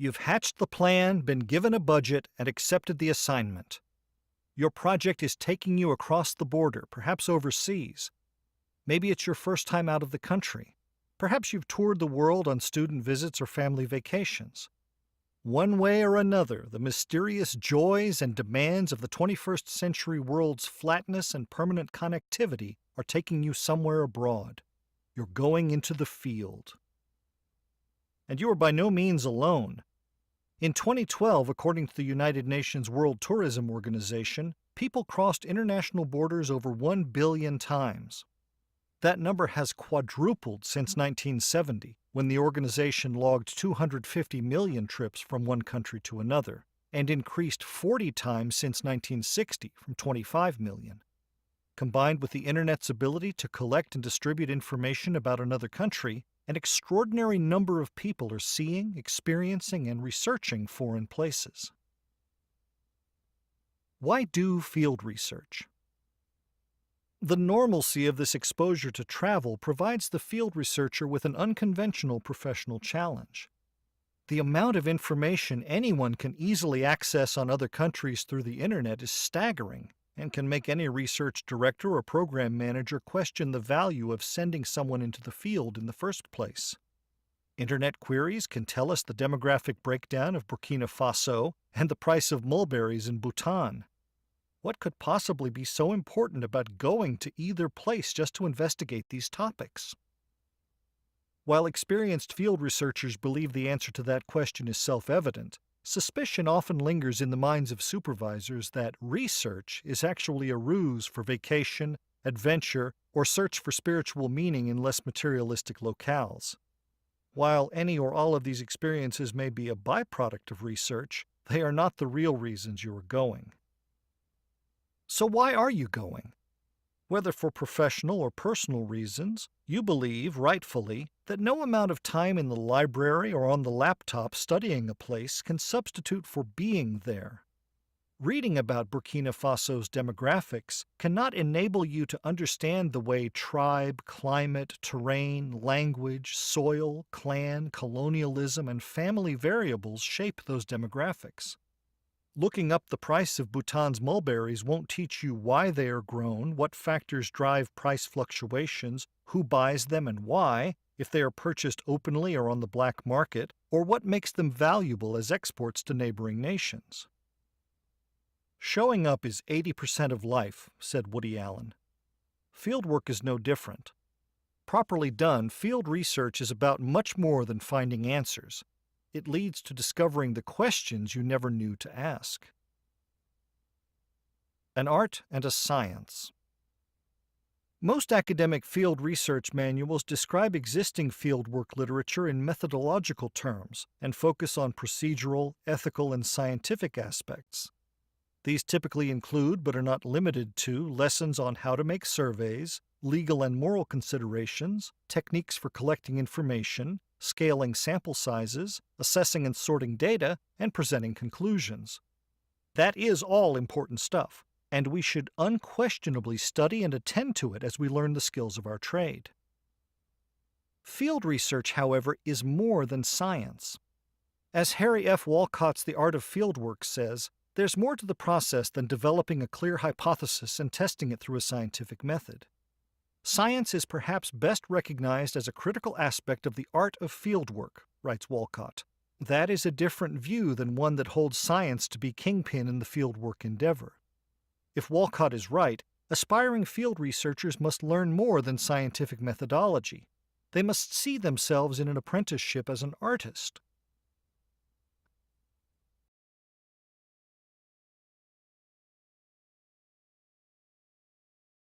You've hatched the plan, been given a budget, and accepted the assignment. Your project is taking you across the border, perhaps overseas. Maybe it's your first time out of the country. Perhaps you've toured the world on student visits or family vacations. One way or another, the mysterious joys and demands of the 21st century world's flatness and permanent connectivity are taking you somewhere abroad. You're going into the field. And you are by no means alone. In 2012, according to the United Nations World Tourism Organization, people crossed international borders over 1 billion times. That number has quadrupled since 1970, when the organization logged 250 million trips from one country to another, and increased 40 times since 1960, from 25 million. Combined with the Internet's ability to collect and distribute information about another country, an extraordinary number of people are seeing, experiencing, and researching foreign places. Why do field research? The normalcy of this exposure to travel provides the field researcher with an unconventional professional challenge. The amount of information anyone can easily access on other countries through the Internet is staggering and can make any research director or program manager question the value of sending someone into the field in the first place. Internet queries can tell us the demographic breakdown of Burkina Faso and the price of mulberries in Bhutan. What could possibly be so important about going to either place just to investigate these topics? While experienced field researchers believe the answer to that question is self-evident, suspicion often lingers in the minds of supervisors that research is actually a ruse for vacation, adventure, or search for spiritual meaning in less materialistic locales. While any or all of these experiences may be a byproduct of research, they are not the real reasons you are going. So why are you going? Whether for professional or personal reasons, you believe, rightfully, that no amount of time in the library or on the laptop studying a place can substitute for being there. Reading about Burkina Faso's demographics cannot enable you to understand the way tribe, climate, terrain, language, soil, clan, colonialism, and family variables shape those demographics. Looking up the price of Bhutan's mulberries won't teach you why they are grown, what factors drive price fluctuations, who buys them and why, if they are purchased openly or on the black market, or what makes them valuable as exports to neighboring nations. Showing up is 80% of life, said Woody Allen. Fieldwork is no different. Properly done, field research is about much more than finding answers. It leads to discovering the questions you never knew to ask. An art and a science. Most academic field research manuals describe existing fieldwork literature in methodological terms and focus on procedural, ethical, and scientific aspects. These typically include, but are not limited to, lessons on how to make surveys, legal and moral considerations, techniques for collecting information, scaling sample sizes, assessing and sorting data, and presenting conclusions. That is all important stuff, and we should unquestionably study and attend to it as we learn the skills of our trade. Field research, however, is more than science. As Harry F. Walcott's The Art of Fieldwork says, there's more to the process than developing a clear hypothesis and testing it through a scientific method. Science is perhaps best recognized as a critical aspect of the art of fieldwork, writes Walcott. That is a different view than one that holds science to be kingpin in the fieldwork endeavor. If Walcott is right, aspiring field researchers must learn more than scientific methodology. They must see themselves in an apprenticeship as an artist,